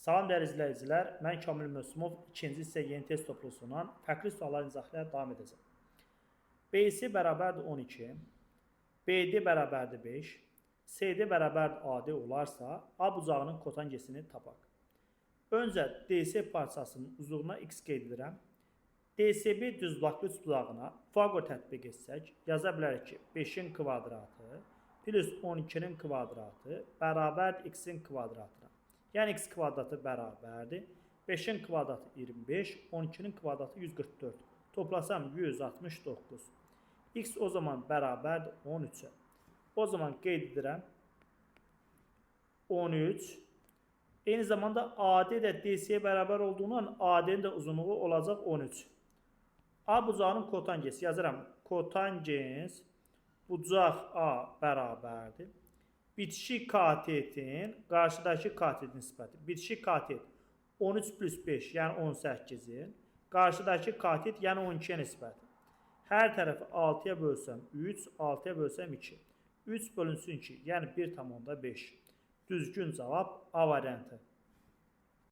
Salam dəyərli izləyicilər, mən Kamil Mösümov ikinci hissə yeni test toplusundan fərqli suallar izahlayaraq davam edəcəm. BC bərabərdir 12, BD bərabərdir 5, CD bərabərdir AD olarsa, A bucağının kotangesini tapaq. Öncə DC parçasının uzunluğuna x qeyd edirəm. DCB düzbucaqlı üçbucağına Fagor tətbiq etsək, yaza bilərik ki, 5-in kvadratı plus 12-nin kvadratı bərabərdir x-in kvadratına. Yəni x kvadratı bərabərdir. 5-in kvadratı 25, 12-nin kvadratı 144. Toplasam 169. X o zaman bərabərdir 13-ə. O zaman qeyd edirəm 13. Eyni zamanda AD də DC-yə bərabər olduğundan AD-nin də uzunluğu olacaq 13. A bucağının kotangesi yazıram. Kotangens bucaq A bərabərdir. Bitişik katetin qarşıdakı katet nisbəti. Bitişik katet 13 plus 5 yəni 18'in. Qarşıdakı katet yəni 12'ye nisbəti. Hər tərəfi 6'ya bölsəm 3, 6'ya bölsəm 2. 3 bölünsün 2 yəni 1,5. Düzgün cavab A variantı.